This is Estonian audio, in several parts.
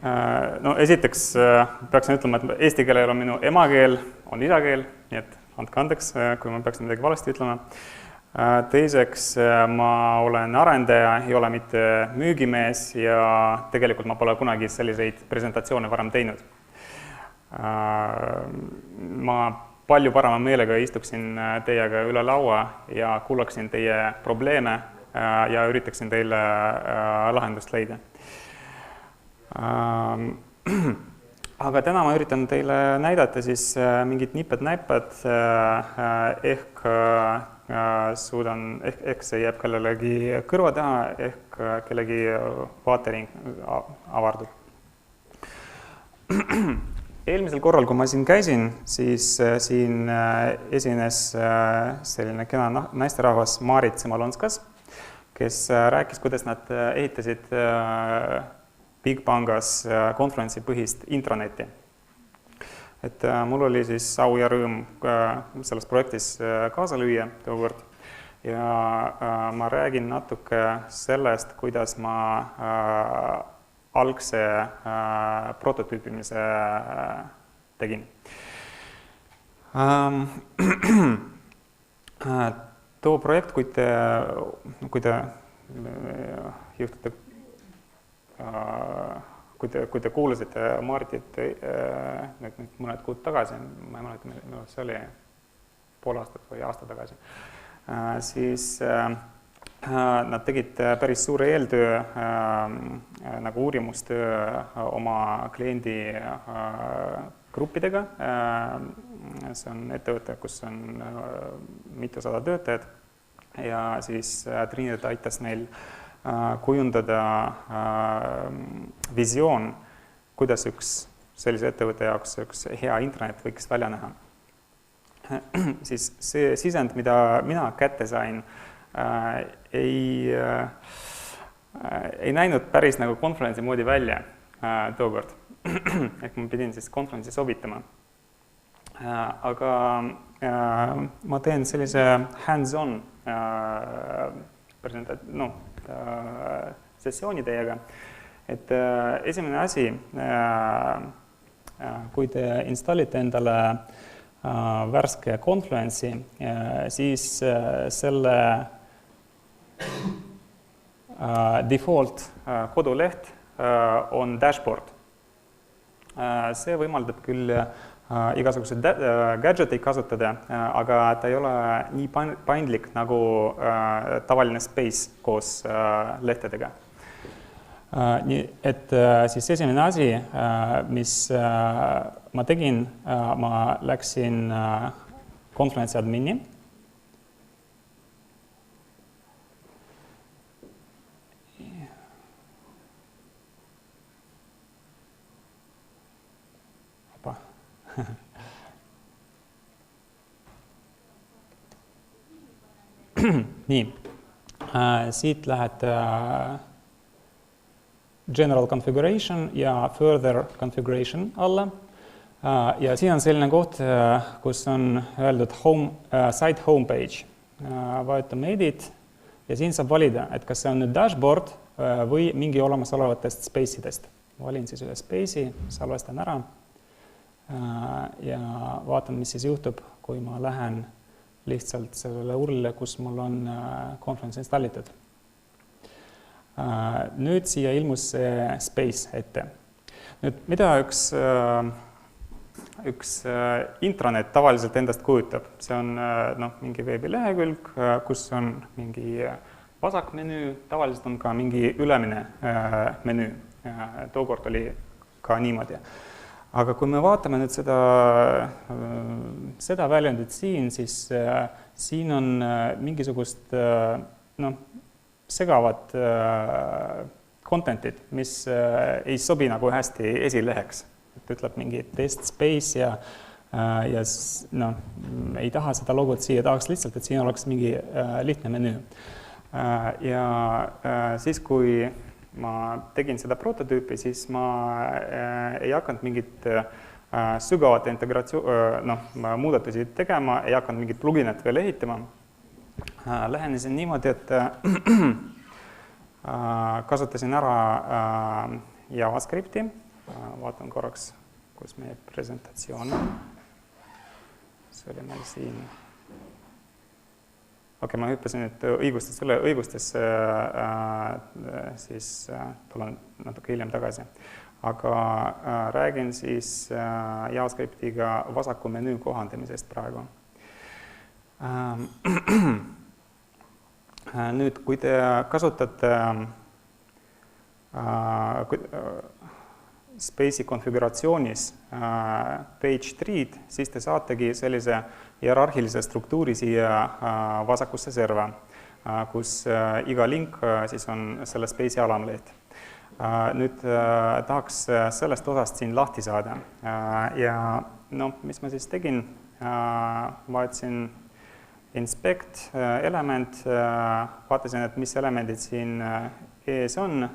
No esiteks peaksin ütlema, et eesti keel ei ole minu emakeel, on isakeel, nii et andke andeks, kui ma peaksin midagi valesti ütlema. Teiseks, ma olen arendaja, ei ole mitte müügimees ja tegelikult ma pole kunagi selliseid presentatsioone varem teinud. Ma palju parema meelega istuksin teiega üle laua ja kuulaksin teie probleeme ja üritaksin teile lahendust leida. Aga täna ma üritan teile näidata siis mingid niped-näpad, ehk see jääb kellelegi kõrva taha, ehk kellegi vaatering avardub. Eelmisel korral, kui ma siin käisin, siis siin esines selline kena naisterahvas Maarit Semalonskas, kes rääkis, kuidas nad ehitasid Bigbankas konverentsipõhist intranetti. Et mul oli siis au ja rõõm selles projektis kaasa lüüa tookord ja ma räägin natuke sellest, kuidas ma algse prototüüpimise tegin. Too projekt, kui te juhtute, kui te kuulasite Martit mõned kuud tagasi, ma ei mäleta, millal see oli, pool aastat või aasta tagasi, siis nad tegid päris suure eeltöö nagu uurimustöö oma kliendi gruppidega. See on ettevõte, kus on mitusada töötajad ja siis Trinidad aitas neil kujundada visioon, kuidas üks sellise ettevõtte jaoks üks hea intranet võiks välja näha. Siis see sisend, mida mina kätte sain, ei näinud päris nagu konverentsi moodi välja tookord. Ehk ma pidin siis konverentsi sobitama. Aga ma teen sellise hands-on sessiooni teiega. Et esimene asi, kui te installite endale värske konferentsi, siis selle default koduleht on dashboard. See võimaldab küll igasuguseid gadgeteid kasutada, aga ta ei ole nii paindlik nagu tavaline Space koos lehtedega. Nii et siis esimene asi, mis ma tegin, ma läksin konferentsi admini. Nii, siit lähed General Configuration ja Further Configuration alla. Ja siin on selline koht, kus on öeldud Site Homepage. Vajutame Edit ja siin saab valida, et kas see on nüüd dashboard või mingi olemasolevatest space'idest. Valin siis ühe space'i, salvestan ära ja vaatan, mis siis juhtub, kui ma lähen lihtsalt sellele URL-ile, kus mul on konferents installitud. Nüüd siia ilmus see space ette. Nüüd, mida üks intranet tavaliselt endast kujutab? See on mingi veebilehekülg, kus on mingi vasakmenüü, tavaliselt on ka mingi ülemine menüü. Tookord oli ka niimoodi. Aga kui me vaatame nüüd seda väljundit siin, siis siin on mingisugust segavad contentid, mis ei sobi nagu hästi esileheks. Et ütleb mingi test space ja ei taha seda logot siia, tahaks lihtsalt, et siin oleks mingi lihtne menüü. Ja siis, kui ma tegin seda prototüüpi, siis ma ei hakanud mingit sügavat muudatusi tegema, ei hakanud mingit pluginat veel ehitama. Lähenesin niimoodi, et kasutasin ära JavaScripti vaatan korraks, kus meie presentatsioon on. See oli meil siin. Okei, ma hüppasin nüüd õigustesse, siis tulen natuke hiljem tagasi. Aga räägin siis JavaScriptiga vasaku menüü kohandamisest praegu. Nüüd, kui te kasutate Space'i konfiguratsioonis page tree'd, siis te saategi sellise hierarhilise struktuuri siia vasakusse serva, kus iga link siis on selle Space'i alamleht. Nüüd tahaks sellest osast siin lahti saada. Ja mis ma siis tegin? Vaatasin inspect element, vaatasin, et mis elemendid siin ees on,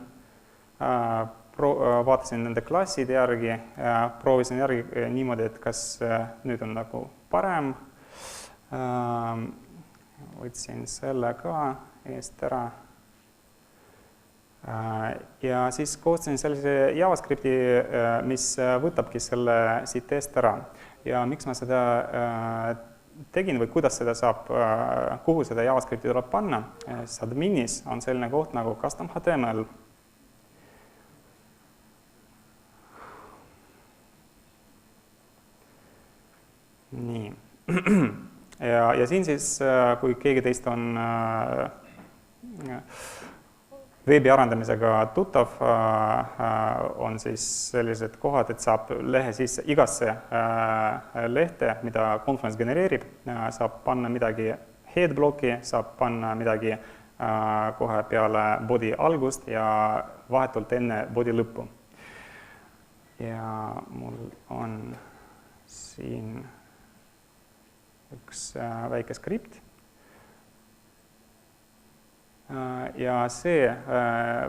vaatasin nende klasside järgi, proovisin järgi niimoodi, et kas nüüd on nagu parem. Võtsin selle ka eest ära. Ja siis koostasin sellise JavaScripti, mis võtabki selle siit eest ära. Ja miks ma seda tegin või kuidas seda saab, kuhu seda JavaScripti tuleb panna, siis adminis on selline koht nagu custom HTML. Nii. Ja siin siis, kui keegi teist on veebi arendamisega tuttav, on siis sellised kohad, et saab lehe sisse igasse lehte, mida Confluence genereerib, saab panna midagi headblocki, saab panna midagi kohe peale body algust ja vahetult enne body lõppu. Ja mul on siin üks väike skript. Ja see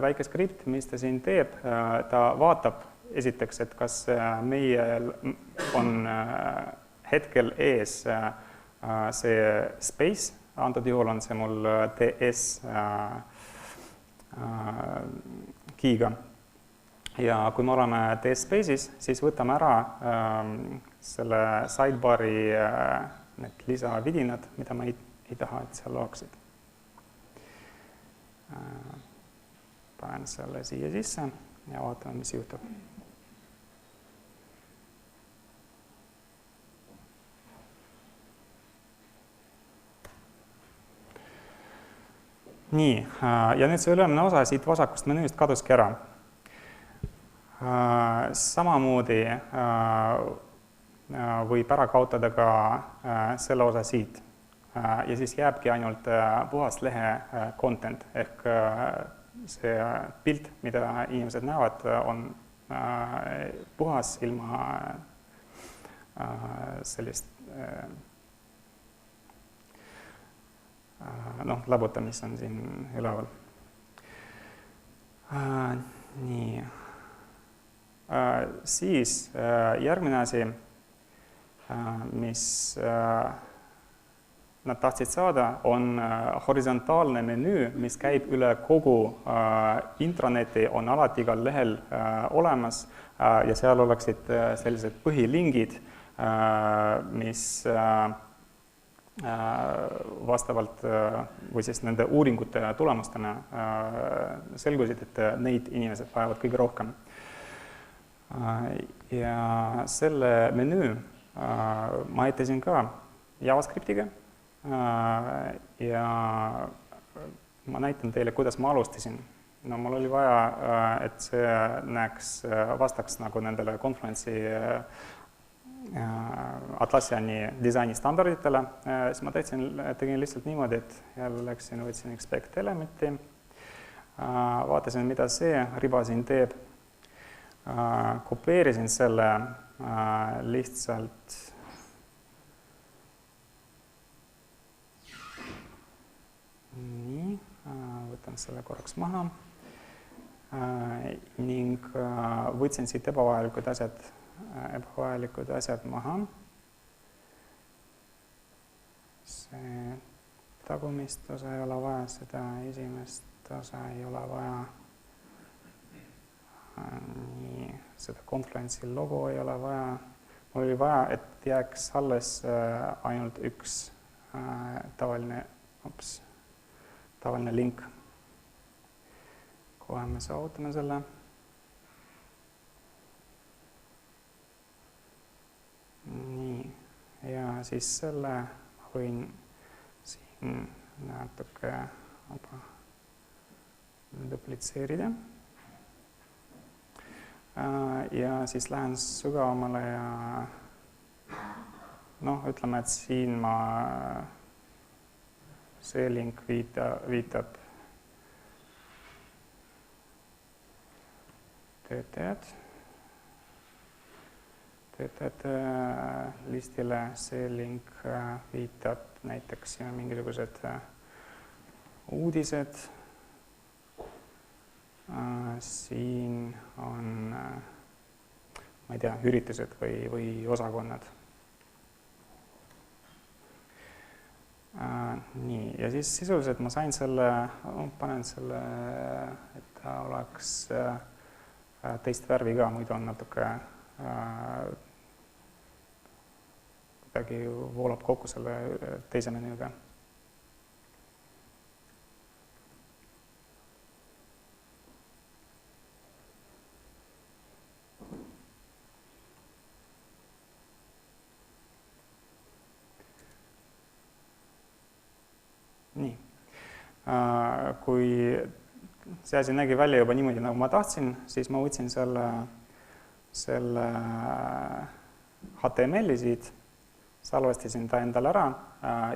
väike skript, mis ta siin teeb, ta vaatab esiteks, et kas meil on hetkel ees see space, antud juhul on see mul TS key'ga. Ja kui me oleme TS space'is, siis võtame ära selle sidebari need lisavidinad, mida ma ei taha, et seal oleksid. Panen selle siia sisse ja vaatame, mis juhtub. Nii, ja nüüd see ülemine osa siit vasakust menüüst kaduski ära. Samamoodi võib ära kaotada ka selle osa siit. Ja siis jääbki ainult puhas lehe content ehk see pilt, mida inimesed näevad, on puhas ilma sellist läbuta, mis on siin üleval. Nii. Siis järgmine asi, mis nad tahtsid saada, on horisontaalne menüü, mis käib üle kogu intraneti, on alati igal lehel olemas ja seal oleksid sellised põhilingid, mis vastavalt või siis nende uuringute tulemustena selgusid, et neid inimesed vajavad kõige rohkem. Ja selle menüü ma ehitasin ka JavaScriptiga ja ma näitan teile, kuidas ma alustasin. Mul oli vaja, et see vastaks nagu nendele Confluence'i Atlassiani disaini standarditele, siis ma tegin lihtsalt niimoodi, et jälle võtsin expect elementi, vaatasin, mida see riba siin teeb, kopeerisin selle lihtsalt nii, võtan selle korraks maha ning võtsin siit ebavajalikud asjad maha. See tagumist osa ei ole vaja, seda esimest osa ei ole vaja. Nii, seda Confluence'i logo ei ole vaja. Mul oli vaja, et jääks alles ainult üks tavaline link. Kohe me saavutame selle. Nii, ja siis selle ma võin siin natuke duplitseerida. Ja siis lähen sügavamale ja ütleme, et siin see link viitab töötajate listile, see link viitab näiteks mingisugused uudised. Siin on, ma ei tea, üritused või osakonnad. Nii, ja siis sisuliselt ma sain selle, panen selle, et ta oleks teist värvi ka, muidu on natuke kuidagi voolab kokku selle teise menüüga. Nii, kui see asi nägi välja juba niimoodi, nagu ma tahtsin, siis ma võtsin selle HTML-i siit, salvestasin ta endale ära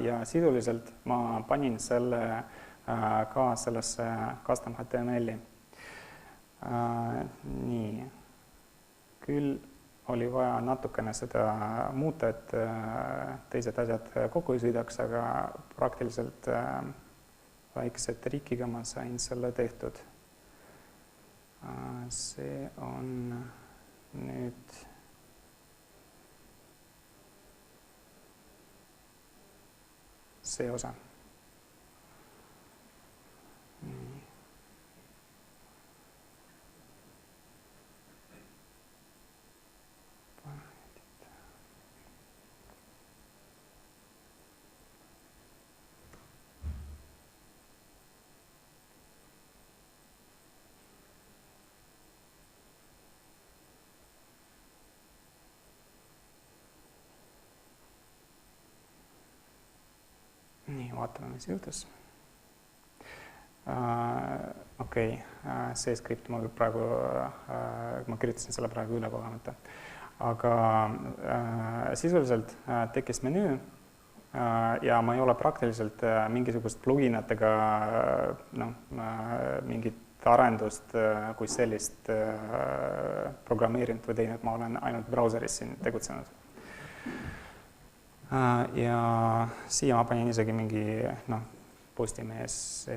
ja sisuliselt ma panin selle ka sellesse custom HTML-i. Nii, küll oli vaja natukene seda muuta, et teised asjad kokku ei sõidaks, aga praktiliselt väikse trikiga ma sain selle tehtud. See on nüüd see osa. Nii, vaatame, mis juhtus. Okei, see skript ma praegu, ma kirjutasin selle praegu üle kogemata. Aga sisuliselt tekkis menüü ja ma ei ole praktiliselt mingisugust pluginatega mingit arendust kui sellist programmeerinud või teinud, ma olen ainult brauseris siin tegutsenud. Ja siia ma panin isegi mingi Postimees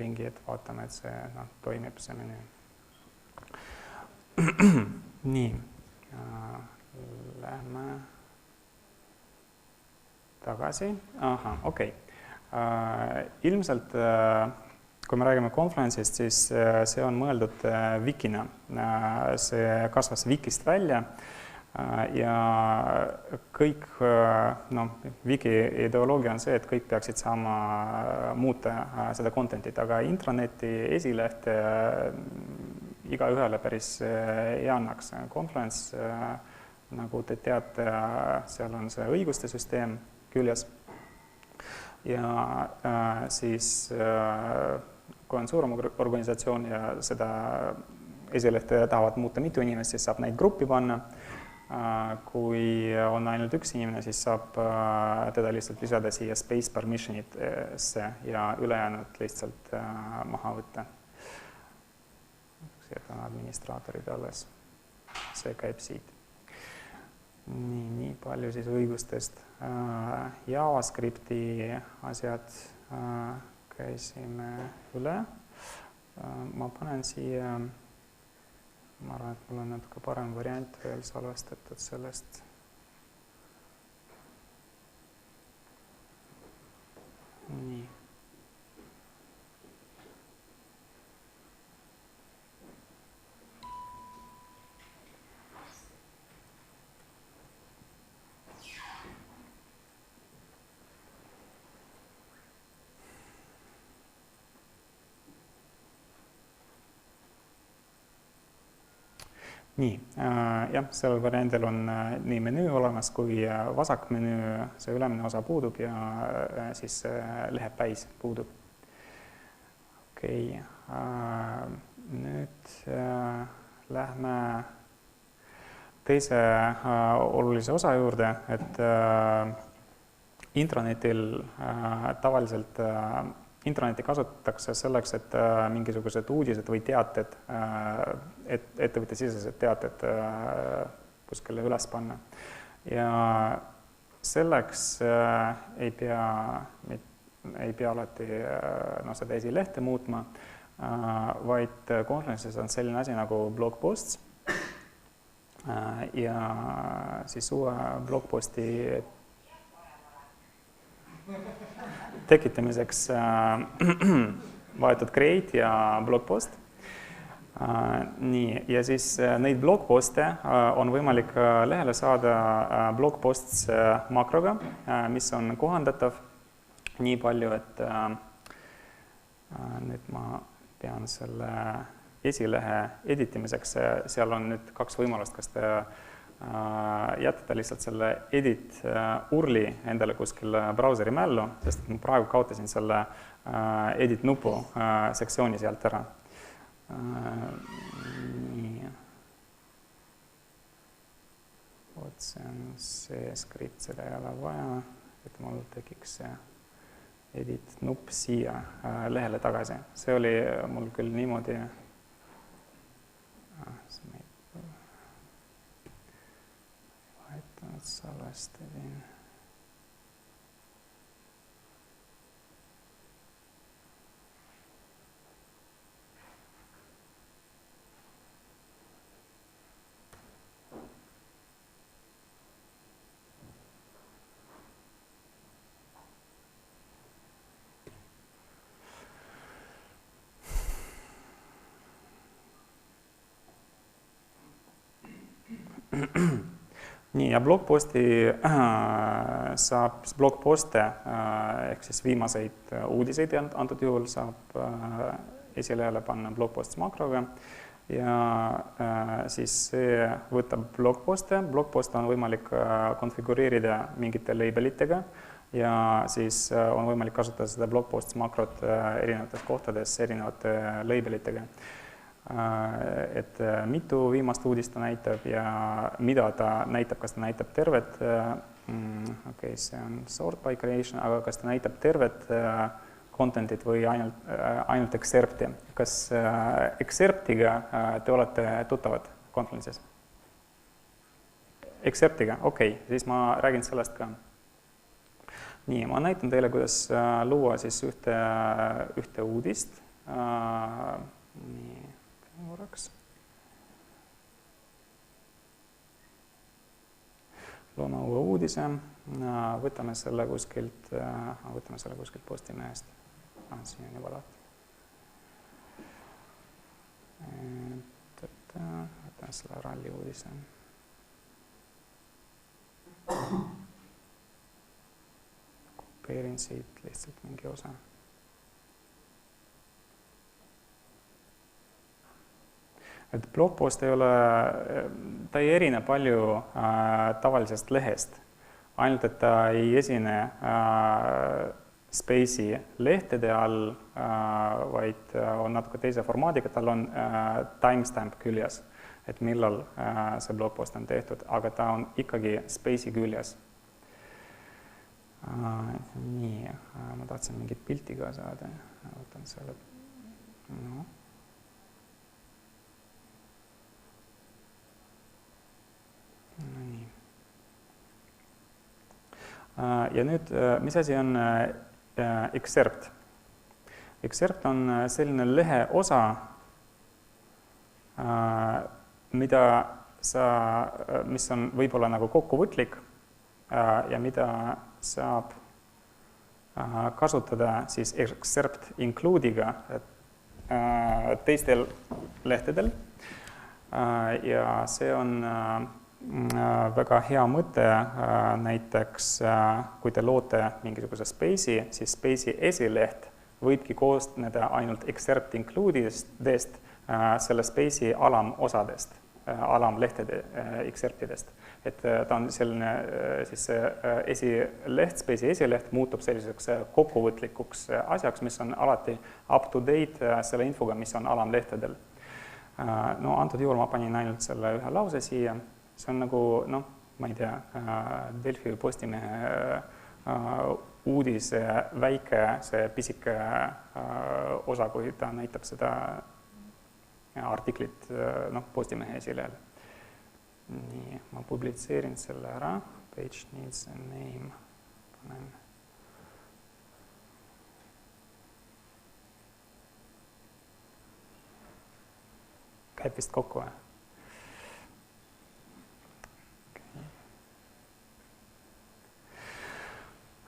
lingi, et vaatame, et see toimib see menüü. Nii, lähme tagasi. Aha, okei. Ilmselt, kui me räägime Confluence'ist, siis see on mõeldud Wikina. See kasvas Wikist välja. Ja kõik, Wiki ideoloogia on see, et kõik peaksid saama muuta seda content'it, aga intraneti esilehte igaühele päris ei annaks. Confluence, nagu te teate, seal on see õiguste süsteem küljes ja siis kui on suurem organisatsioon ja seda esilehte tahavad muuta mitu inimest, siis saab neid gruppi panna. Kui on ainult üks inimene, siis saab teda lihtsalt lisada siia space permission'itesse ja ülejäänud lihtsalt maha võtta. Siia on administraatorid alles. See käib siit. Nii palju siis õigustest. JavaScripti asjad käisime üle. Ma panen siia ma arvan, et mul on natuke parem variant veel salvestatud sellest. Nii. Nii, jah, sellel variandil on nii menüü olemas kui vasak menüü, see ülemine osa puudub ja siis lehepäis puudub. Okei, nüüd lähme teise olulise osa juurde, et intranetil tavaliselt Intranetti kasutatakse selleks, et mingisugused uudised või teated, ettevõttesisesed teated kuskile üles panna. Ja selleks ei pea alati seda esilehte muutma, vaid Confluence'is on selline asi nagu blog posts ja siis uue blog posti tekitamiseks vahetad create ja blog post. Nii, ja siis neid blog poste on võimalik lehele saada blog posts makroga, mis on kohandatav nii palju, et nüüd ma pean selle esilehe editimiseks, seal on nüüd kaks võimalust, kas te jätta lihtsalt selle edit urli endale kuskil brauseri mällu, sest ma praegu kaotasin selle edit nupu sektsiooni sealt ära. Nii. Vot see on see skript, seda ei ole vaja, et mul tekiks see edit nupp siia lehele tagasi. See oli mul küll niimoodi, salvestasin. Nii, ja blogposti saab blogposte ehk siis viimaseid uudiseid antud juhul saab esilehele panna blogposts makroga ja siis see võtab blogposte. Blogposte on võimalik konfigureerida mingite labelitega ja siis on võimalik kasutada seda blogposts makrot erinevates kohtades erinevate labelitega. Et mitu viimast uudist ta näitab ja mida ta näitab, kas ta näitab tervet, okei, see on sort by creation, aga kas ta näitab tervet contentit või ainult excerpti. Kas excerptiga te olete tuttavad Confluence'is? Excerptiga, okei, siis ma räägin sellest ka. Nii, ma näitan teile, kuidas luua siis ühte uudist. Nii. Korraks. Loome uue uudise, võtame selle kuskilt Postimehest. Siin on juba lahti. Võtame selle ralli uudise. Kopeerin siit lihtsalt mingi osa. Et blogpost ta ei erine palju tavalisest lehest, ainult et ta ei esine Space'i lehtede all, vaid on natuke teise formaadiga, tal on timestamp küljes, et millal see blogpost on tehtud, aga ta on ikkagi Space'i küljes. Nii, ma tahtsin mingit pilti ka saada, võtan selle. No. Nii. Ja nüüd, mis asi on excerpt? Excerpt on selline lehe osa, mis on võib-olla nagu kokkuvõtlik ja mida saab kasutada siis excerpt include'iga teistel lehtedel. Ja see on väga hea mõte, näiteks kui te loote mingisuguse Space'i, siis Space'i esileht võibki koosneda ainult excerpt include'idest selle Space'i alamosadest. alamlehtede Xserpidest. Et ta on selline siis esileht, Space'i esileht muutub selliseks kokkuvõtlikuks asjaks, mis on alati up to date selle infoga, mis on alamlehtedel. No antud juhul ma panin ainult selle ühe lause siia, see on nagu, noh, ma ei tea, Delfi Postimehe uudise väike, see pisike osa, kui ta näitab seda artiklit Postimehe esilehel. Nii, ma publitseerin selle ära, page needs a name, panen. Käib vist kokku või?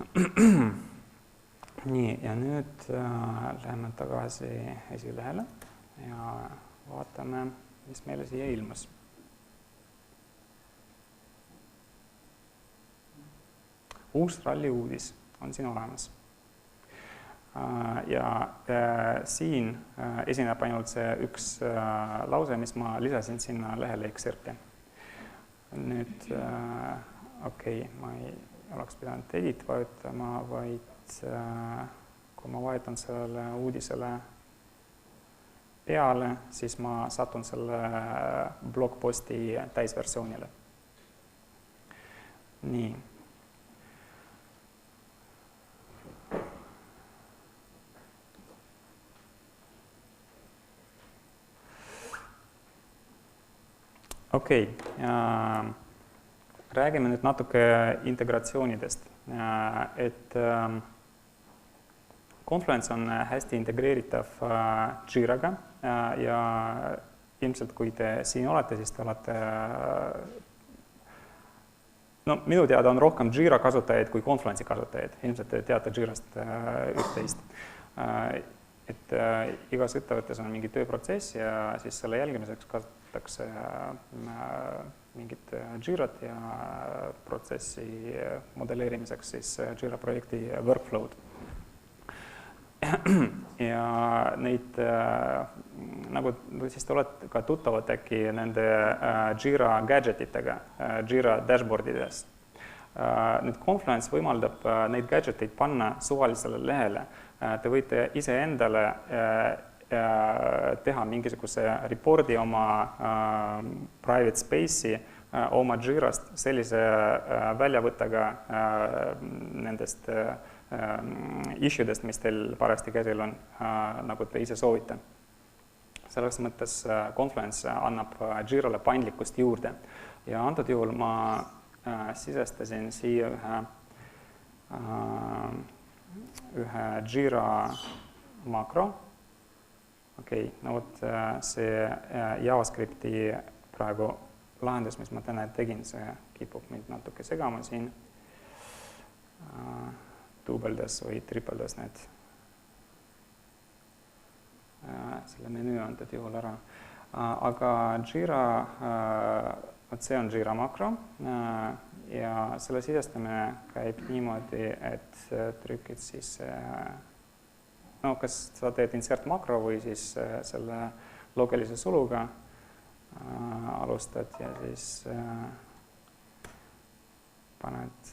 Okay. Nii, ja nüüd läheme tagasi esilehele ja vaatame, mis meile siia ilmus. Uus ralli uudis on siin olemas. Ja siin esineb ainult see üks lause, mis ma lisasin sinna lehele Xserpi. Nüüd, ma ei oleks pidanud edit vajutama, vaid kui ma vajutan sellele uudisele peale, siis ma satun selle blogposti täisversioonile. Nii. Okei, räägime nüüd natuke integratsioonidest, et Confluence on hästi integreeritav Jiraga ja ilmselt kui te siin olete, siis te olete, no minu teada on rohkem Jira kasutajaid kui Confluence'i kasutajaid, ilmselt te teate Jirast üht-teist. Et igas ettevõttes on mingi tööprotsess ja siis selle jälgimiseks kasutatakse mingit Jirat ja protsessi modelleerimiseks siis Jira projekti workflow'd. Ja neid, nagu siis te olete ka tuttavad äkki nende Jira gadgetitega, Jira dashboardidest. Nüüd Confluence võimaldab neid gadgeteid panna suvalisele lehele. Te võite iseendale teha mingisuguse reporti oma private space'i oma Jirast sellise väljavõttega nendest issuedest, mis teil parajasti käsil on, nagu te ise soovite. Selles mõttes Confluence annab Jirale paindlikkust juurde ja antud juhul ma sisestasin siia ühe Jira makro. Okei, no vot see JavaScripti praegu lahendus, mis ma täna tegin, see kipub mind natuke segama siin. Duubeldes või tripeldes need selle menüü antud juhul ära. Aga Jira, see on Jira makro ja selle sisestamine käib niimoodi, et trükid siis, no kas sa teed insert makro või siis selle loogilise suluga alustad ja siis paned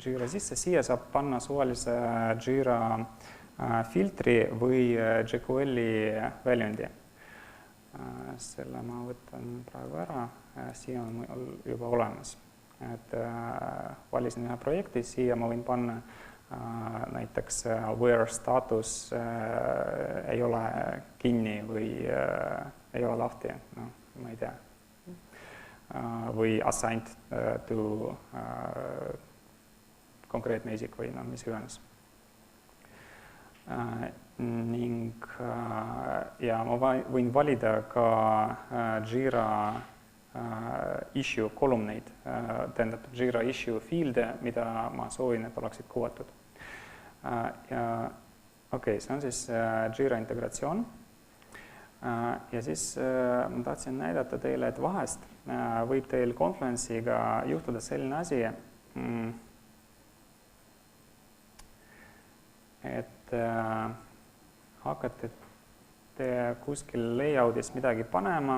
Jira sisse, siia saab panna suvalise Jira filtri või jQueli väljundi. Selle ma võtan praegu ära, siia on mul juba olemas. Et valisin ühe projekti, siia ma võin panna näiteks where status ei ole kinni või ei ole lahti, no ma ei tea. Või assigned to konkreetne isik või no mis iganes. Ning ja ma võin valida ka Jira issue kolumneid, tähendab Jira issue field'e, mida ma soovin, et oleksid kuvatud. Ja okei, see on siis Jira integratsioon. Ja siis ma tahtsin näidata teile, et vahest võib teil Confluence'iga juhtuda selline asi, et hakkate te kuskil layout'is midagi panema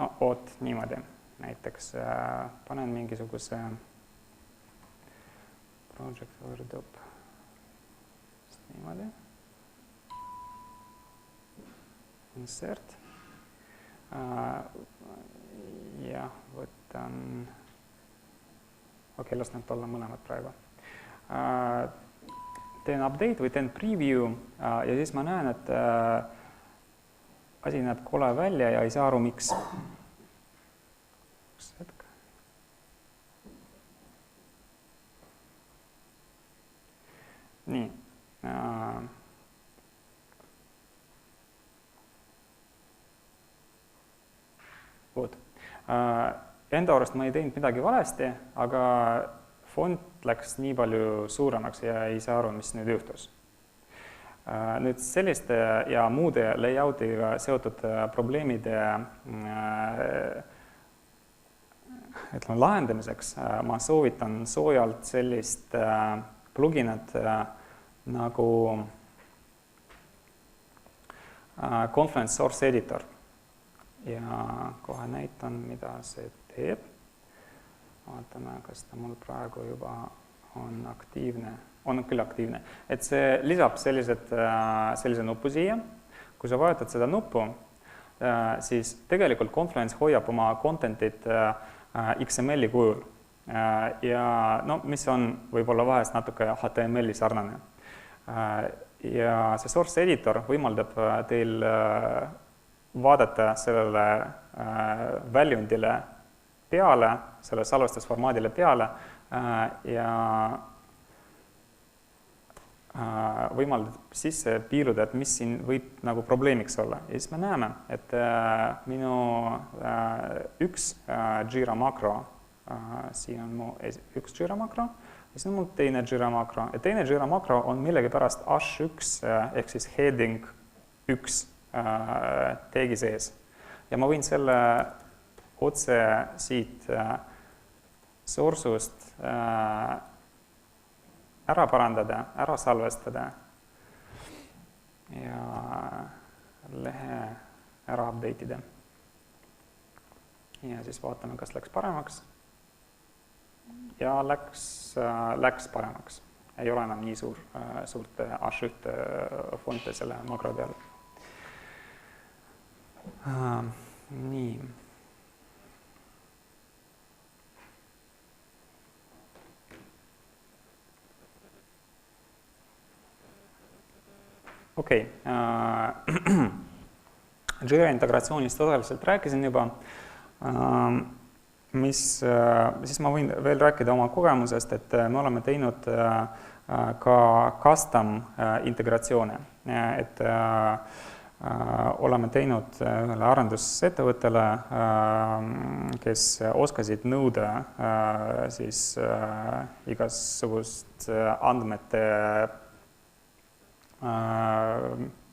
oot niimoodi, näiteks panen mingisuguse project võrdub niimoodi, insert, jah, võtan, okei, las need olla mõlemad praegu. Teen update või teen preview ja siis ma näen, et asi näeb kole välja ja ei saa aru, miks. Üks hetk. Nii. Vood. Enda arust ma ei teinud midagi valesti, aga font läks nii palju suuremaks ja ei saa aru, mis nüüd juhtus. Nüüd selliste ja muude layoutiga seotud probleemide lahendamiseks ma soovitan soojalt sellist pluginat nagu Confluence Source Editor. Ja kohe näitan, mida see teeb. Vaatame, kas ta mul praegu juba on aktiivne. On küll aktiivne. Et see lisab sellise nupu siia. Kui sa vajutad seda nuppu, siis tegelikult Confluence hoiab oma contentit XML-i kujul. Ja no, mis on võib-olla vahest natuke HTML-i sarnane. Ja see Source Editor võimaldab teil vaadata sellele väljundile peale, selle salvestusformaadile peale ja võimaldab sisse piiluda, et mis siin võib nagu probleemiks olla. Ja siis me näeme, et minu üks Jira makro, siin on mu üks Jira makro, ja siis on mul teine Jira makro. Ja teine Jira makro on millegipärast H1 ehk siis heading 1 tegi sees. Ja ma võin selle otse siit source'ust ära parandada, ära salvestada ja lehe ära update'ida. Ja siis vaatame, kas läks paremaks. Ja läks paremaks. Ei ole enam nii suurt H1 fonte selle makro peal. Nii. Okei. Jira integratsioonist osaliselt rääkisin juba. Siis ma võin veel rääkida oma kogemusest, et me oleme teinud ka custom integratsioone. Et oleme teinud ühele arendusettevõttele, kes oskasid nõuda siis igasugust andmete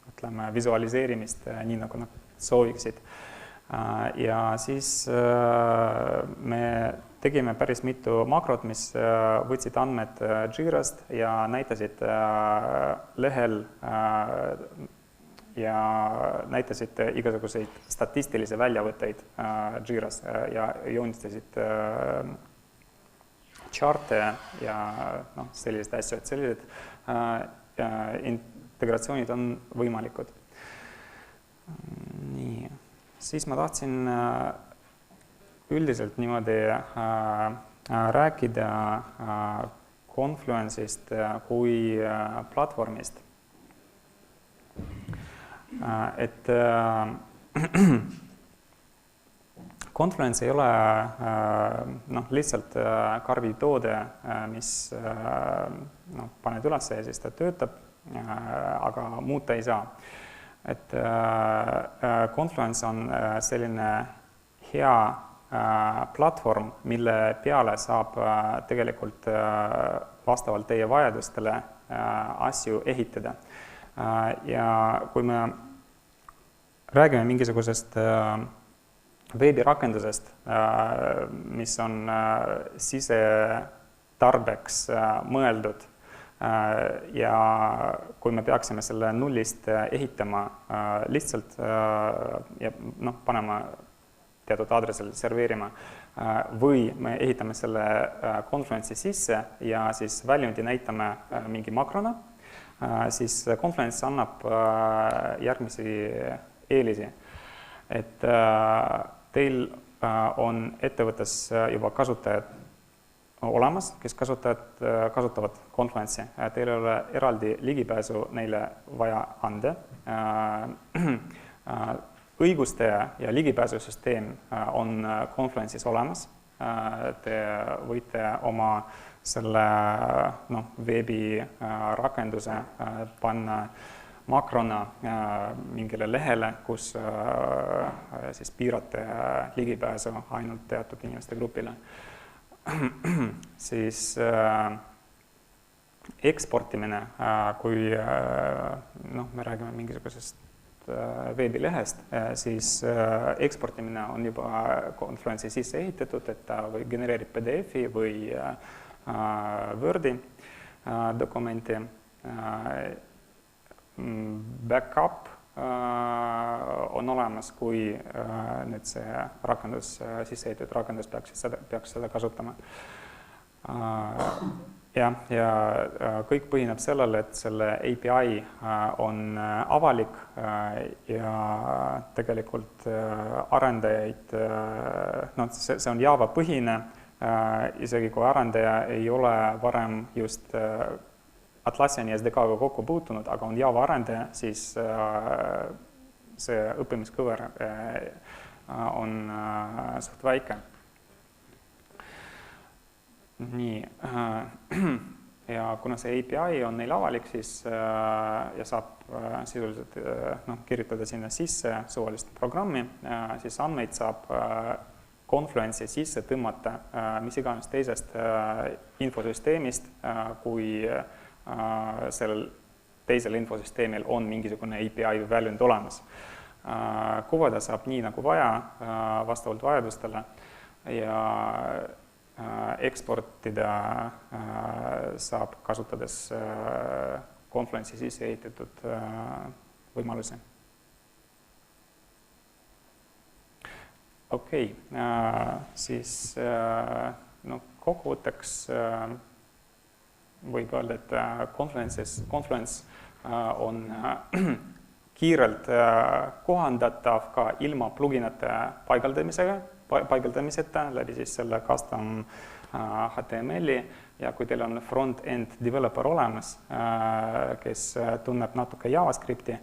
ütleme, visualiseerimist nii nagu nad sooviksid. Ja siis me tegime päris mitu makrot, mis võtsid andmed Jirast ja näitasid lehel ja näitasid igasuguseid statistilisi väljavõtteid Jiras ja joonistasid charte ja no, sellised asju, et sellised integratsioonid on võimalikud. Nii. Siis ma tahtsin üldiselt niimoodi rääkida Confluence'ist kui platvormist. Et Confluence ei ole lihtsalt karbitoode, mis paned üles ja siis ta töötab, aga muuta ei saa. Et Confluence on selline hea platvorm, mille peale saab tegelikult vastavalt teie vajadustele asju ehitada. Ja kui me räägime mingisugusest veebirakendusest, mis on sisetarbeks mõeldud ja kui me peaksime selle nullist ehitama lihtsalt ja panema teatud aadressil serveerima, või me ehitame selle Confluence'i sisse ja siis väljundi näitame mingi makrona, siis Confluence annab järgmisi eelisi. Et teil on ettevõttes juba kasutajad olemas, kes kasutavad Confluence'i. Teil ei ole eraldi ligipääsu neile vaja anda. Õiguste ja ligipääsusüsteem on Confluence'is olemas. Te võite oma selle veebi rakenduse panna makrona mingile lehele, kus siis piirate ligipääsu ainult teatud inimeste grupile. Siis eksportimine, kui me räägime mingisugusest veebilehest, siis eksportimine on juba Confluence'i sisse ehitatud, et ta genereerib PDF-i või Wordi dokumenti. Backup on olemas, kui nüüd see rakendus, sisse ehitatud rakendus peaks seda kasutama. Ja kõik põhineb sellele, et selle API on avalik ja tegelikult arendajaid, see on Java põhine, isegi kui arendaja ei ole varem just Atlassiani SDK-ga kokku puutunud, aga on Java arendaja, siis see õppimiskõver on suht väike. Nii, ja kuna see API on neil avalik, siis ja saab sisuliselt kirjutada sinna sisse suvalist programmi, siis andmeid saab Confluence'i sisse tõmmata mis iganes teisest infosüsteemist, kui sellel teisel infosüsteemil on mingisugune API väljund olemas. Kuvada saab nii nagu vaja vastavalt vajadustele ja eksportida saab kasutades Confluence'i sisse ehitatud võimalusi. Okei, siis kokkuvõtteks võib öelda, et Confluence on kiirelt kohandatav ka ilma pluginate paigaldamiseta läbi siis selle custom HTML-i ja kui teil on front-end developer olemas, kes tunneb natuke JavaScripti,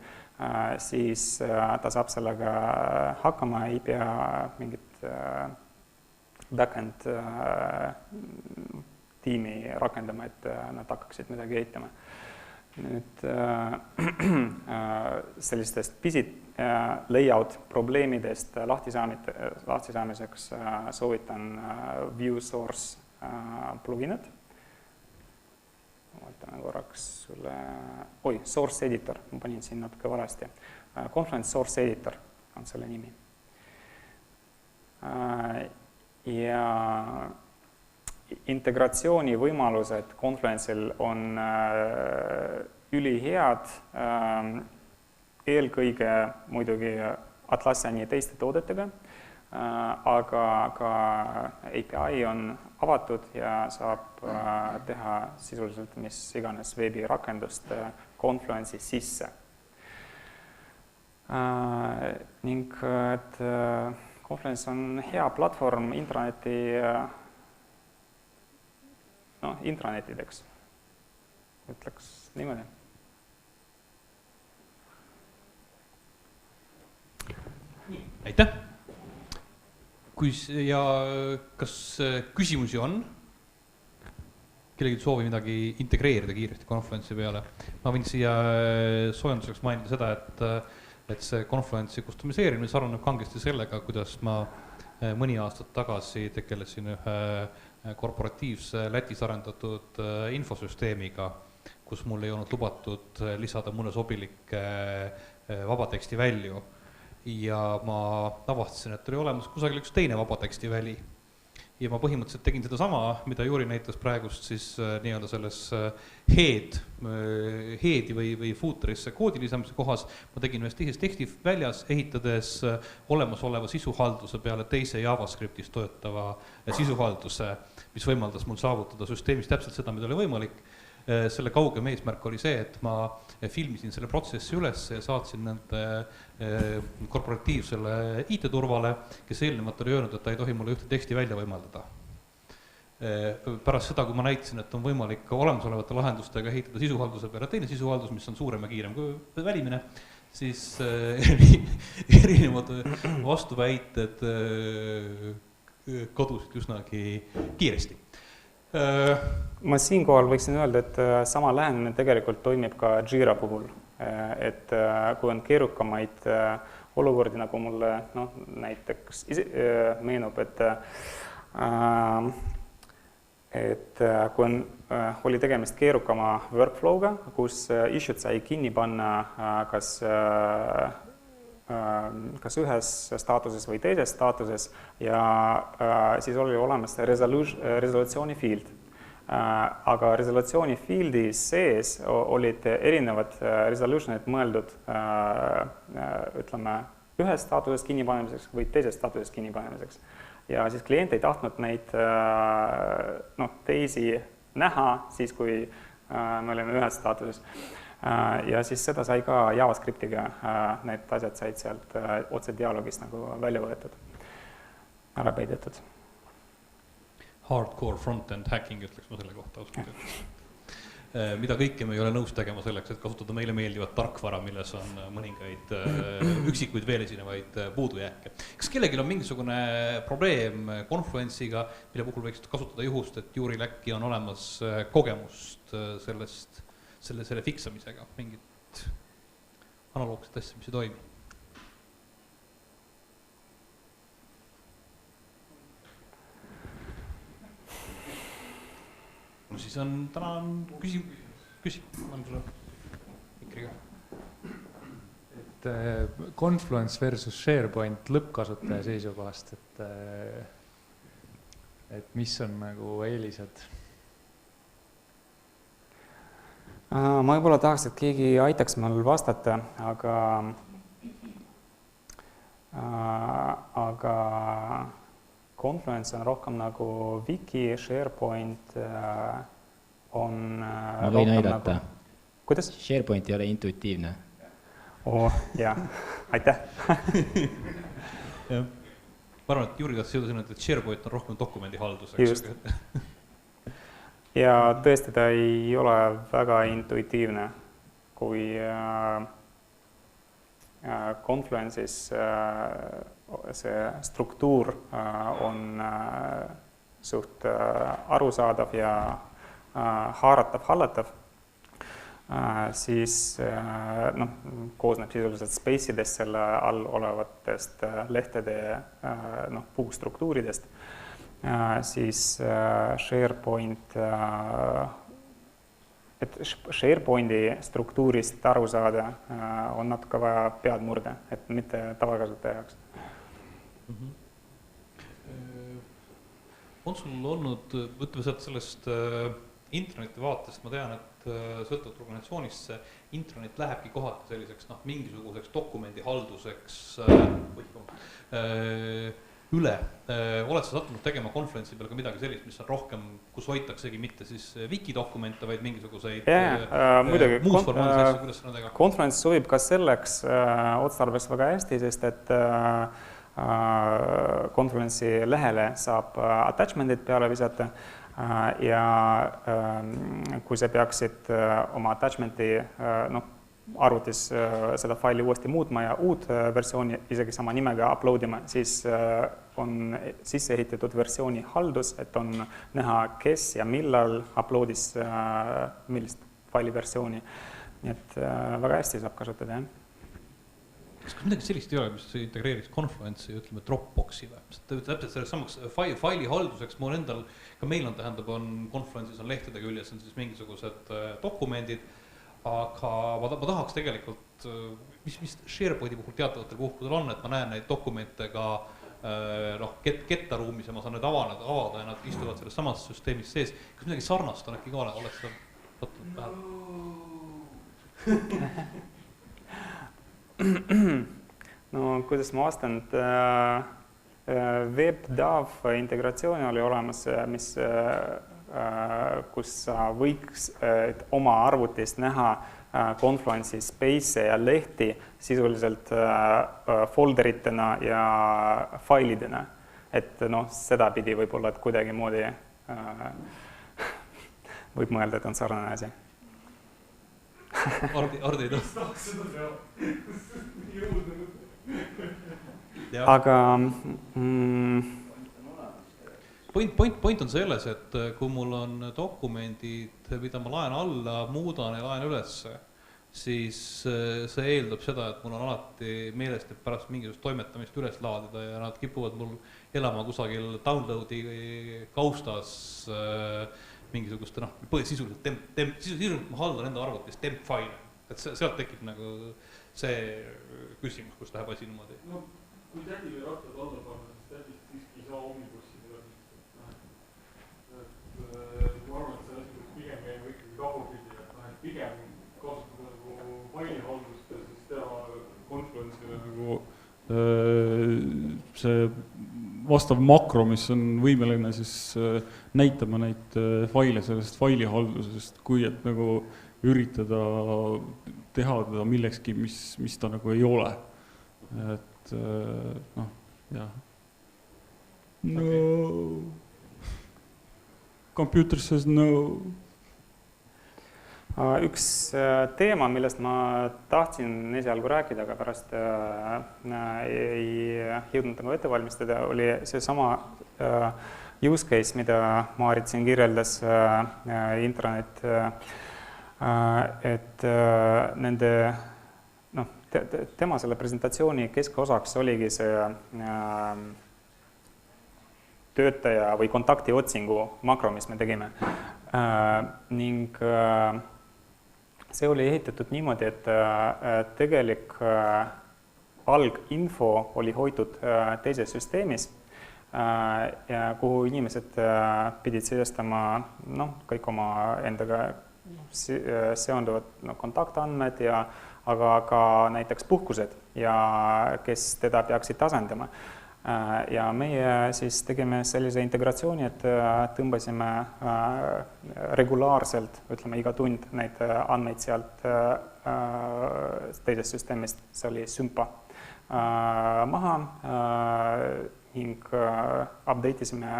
siis ta saab sellega hakkama, ei pea mingit back-end tiimi rakendama, et nad hakkaksid midagi ehitama. Nüüd sellistest pisid layout probleemidest lahtisaamiseks soovitan View Source pluginat. Vaatame korraks sulle, Source Editor, ma panin siin natuke valesti. Confluence Source Editor on selle nimi. Ja integratsiooni võimalused Confluence'il on ülihead, eelkõige muidugi Atlassiani teiste toodetega, aga ka API on avatud ja saab teha sisuliselt mis iganes veebirakendust Confluence'i sisse. Ning et Confluence on hea platvorm intranetideks, ütleks niimoodi. Aitäh! Ja kas küsimusi on? Kellegi soovi midagi integreerida kiiresti Confluence'i peale? Ma võin siia soojenduseks mainida seda, et see Confluence'i kustomiseerimine sarnaneb kangesti sellega, kuidas ma mõni aastat tagasi tegelesin ühe korporatiivse Lätis arendatud infosüsteemiga, kus mul ei olnud lubatud lisada mulle sobilikke vabateksti välju. Ja ma avastasin, et oli olemas kusagil üks teine vabateksti väli. ja ma põhimõtteliselt tegin seda sama, mida Juri näitas praegust siis nii-öelda selles head'i või footerisse koodi lisamise kohas. Ma tegin ühes teises teksti väljas, ehitades olemasoleva sisuhalduse peale teise JavaScriptis töötava sisuhalduse, mis võimaldas mul saavutada süsteemis täpselt seda, mida oli võimalik. Selle kaugem eesmärk oli see, et ma filmisin selle protsessi üles ja saatsin nende korporatiivsele IT-turvale, kes eelnevalt oli öelnud, et ta ei tohi mulle ühte teksti välja võimaldada. Pärast seda, kui ma näitasin, et on võimalik olemasolevate lahendustega ehitada sisuhalduse peale teine sisuhaldus, mis on suurem ja kiirem kui välimine, siis erinevad vastuväited kadusid üsnagi kiiresti. Ma siinkohal võiksin öelda, et sama lähenemine tegelikult toimib ka Jira puhul, et kui on keerukamaid olukordi, nagu mulle näiteks meenub, et kui oli tegemist keerukama workflow'ga, kus issued sai kinni panna kas ühes staatuses või teises staatuses ja siis oli olemas resolutsiooni field. Aga resolutsiooni fieldi sees olid erinevad resolutionid mõeldud ütleme, ühes staatuses kinnipanemiseks või teises staatuses kinnipanemiseks. Ja siis klient ei tahtnud neid teisi näha siis, kui me olime ühes staatuses. Ja siis seda sai ka JavaScriptiga, need asjad said sealt otse dialoogist nagu välja võetud, ära peidetud. Hardcore front-end hacking, ütleks ma selle kohta ausalt. Mida kõike me ei ole nõus tegema selleks, et kasutada meile meeldivat tarkvara, milles on mõningaid üksikuid veel esinevaid puudujääke. Kas kellelgi on mingisugune probleem Confluence'iga, mille puhul võiks kasutada juhust, et Juril äkki on olemas kogemust sellest selle fiksamisega, mingit analoogset asja, mis ei toimi. No siis on täna küsim. On sulle mikriga. Et Confluence versus SharePoint lõppkasutaja seisukohast, et mis on nagu eelised? Ma võib-olla tahaks, et keegi aitaks mul vastata, aga Confluence on rohkem nagu Wiki, SharePoint on ma võin aidata. Nagu... Kuidas? SharePoint ei ole intuitiivne. Jah, aitäh. Ma arvan, et Juri tahtsi jõuda sinna, et SharePoint on rohkem dokumendihalduseks. Just. Ja tõesti, ta ei ole väga intuitiivne, kui Confluence'is see struktuur on suht arusaadav ja haaratav, hallatav, siis koosneb sisuliselt space'idest selle all olevatest lehtede puustruktuuridest. Siis SharePoint, et SharePointi struktuurist aru saada on natuke vaja pead murde, et mitte tavakasutaja jaoks. On sul olnud, võtame sellest intraneti vaatest, ma tean, et sõltuvalt organisatsioonist see intranet lähebki kohati selliseks mingisuguseks dokumendihalduseks üle. Oled sa sattunud tegema Confluence'i peal ka midagi sellist, mis on rohkem, kus hoitaksegi mitte siis Wiki-dokumente, vaid mingisuguseid muus formaalis asju, kuidas sa nendega? Confluence sobib ka selleks otstarbeks väga hästi, sest et Confluence'i lehele saab attachment'id peale visata ja kui sa peaksid oma attachment'i arvutis seda faili uuesti muutma ja uut versiooni isegi sama nimega uploadima, siis on sisse ehitatud versiooni haldus, et on näha, kes ja millal uploadis millist faili versiooni. Nii et väga hästi saab kasutada, jah. Kas midagi sellist ei ole, mis integreeriks Confluence'i, ütleme Dropboxi või? Täpselt selleks samaks faili halduseks mul endal, ka meil on, tähendab, on Confluence'is on lehtede küljes, on siis mingisugused dokumendid, aga ma tahaks tegelikult, mis SharePointi puhul teatavatel puhkudel on, et ma näen neid dokumente ka noh, kettaruumis ja ma saan need avada ja nad istuvad selles samas süsteemis sees. Kas midagi sarnast on äkki ka oled sa võtnud pähe? No kuidas ma vastan, WebDAV integratsiooni oli olemas, kus sa võiks oma arvutist näha Confluence'i space'e ja lehti sisuliselt folderitena ja failidena. Et noh, seda pidi võib-olla, et kuidagi moodi võib mõelda, et on sarnane asi. Ardi ei Aga point on selles, et kui mul on dokumendid, mida ma laen alla, muudan ja laen ülesse, siis see eeldab seda, et mul on alati meelest, et pärast mingisugust toimetamist üles laadida ja nad kipuvad mul elama kusagil downloadi kaustas mingisuguste, sisuliselt ma haldan enda arvutis temp-faile, et sealt tekib nagu see küsimus, kus läheb asi niimoodi. No, kui tädi või rattad alla panna, siis tädist siiski ei saa omnibussi teha. Ma arvan, et see asi pigem käib ikkagi tagurpidi, et pigem kasutada nagu failihaldust ja siis teha Confluence'ile nagu see vastav makro, mis on võimeline siis näitama neid faile sellest failihaldusest, kui et nagu üritada teha teda millekski, mis ta nagu ei ole. Et noh, jah. No. Computer says no. Üks teema, millest ma tahtsin esialgu rääkida, aga pärast ei jõudnud nagu ette valmistada, oli see sama use case, mida Maarit siin kirjeldas, intranet, et nende, noh, tema selle presentatsiooni keskosaks oligi see töötaja või kontakti otsingu makro, mis me tegime. Ning see oli ehitatud niimoodi, et tegelik alginfo oli hoitud teises süsteemis, kuhu inimesed pidid sisestama kõik oma endaga seonduvad kontaktandmed, aga ka näiteks puhkused, ja kes teda peaksid asendama. Ja meie siis tegime sellise integratsiooni, et tõmbasime regulaarselt, ütleme iga tund neid andmeid sealt teisest süsteemist, see oli Sympa, maha ning update isime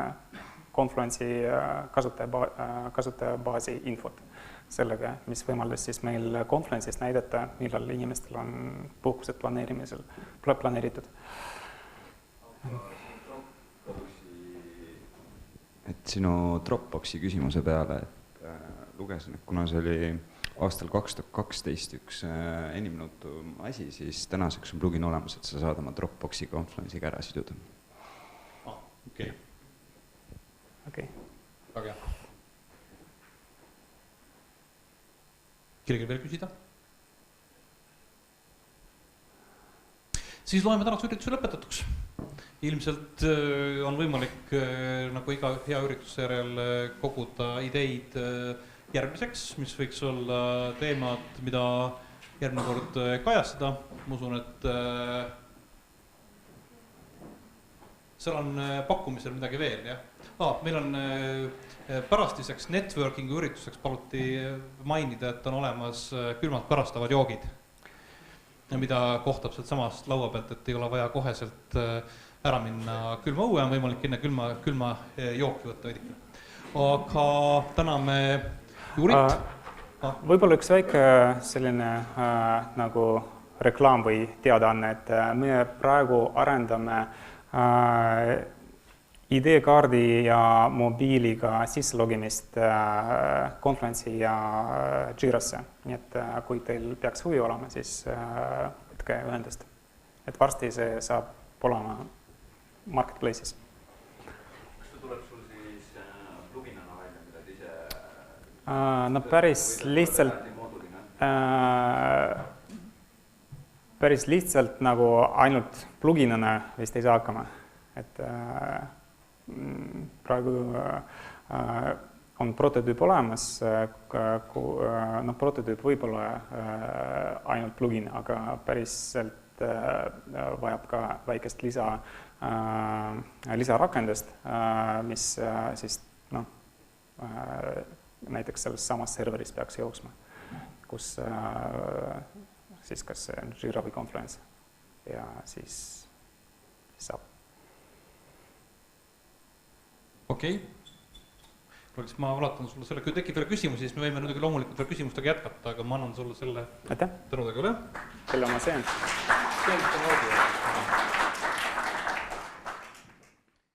Confluence'i kasutajabaasi infot sellega, mis võimaldas siis meil Confluence'is näidata, millal inimestel on puhkused planeeritud. Et sinu Dropboxi küsimuse peale, et lugesin, et kuna see oli aastal 2012 üks enim nõutum asi, siis tänaseks on plugin olemas, et sa saad oma Dropboxi Confluence'iga ära siduda. Okei. Väga hea. Kellegi veel küsida? Siis loeme tänase ürituse lõpetatuks. Ilmselt on võimalik nagu iga hea ürituse järel koguda ideid järgmiseks, mis võiks olla teemad, mida järgmine kord kajastada. Ma usun, et seal on pakkumisel midagi veel, jah? Meil on pärastiseks networkingu ürituseks paluti mainida, et on olemas külmalt pärastavad joogid, mida kohtab sealt samast laua pealt, et ei ole vaja koheselt ära minna külma õue, on võimalik enne külma jooki võtta veidike. Aga täname Jurit. Võib-olla üks väike selline nagu reklaam või teadaanne, et me praegu arendame ID-kaardi ja mobiiliga sisselogimist Confluence'i ja Jirasse. Nii et kui teil peaks huvi olema, siis võtke ühendust. Et varsti see saab olema marketplace'is. Kas see tuleb sul siis pluginana välja, mida te ise... No päris lihtsalt nagu ainult pluginana vist ei saa hakkama. et praegu on prototüüp olemas, prototüüp võib olla ainult plugin, aga päriselt vajab ka väikest lisarakendust, mis siis näiteks selles samas serveris peaks jooksma, kus siis kas see on Jira või Confluence ja siis saab. Okei. Kas ma ulatan sulle selle, kui tekib veel küsimusi, siis me võime muidugi loomulikult veel küsimustega jätkata, aga ma annan sulle selle Aitäh. tänudega üle. Selle oma see on.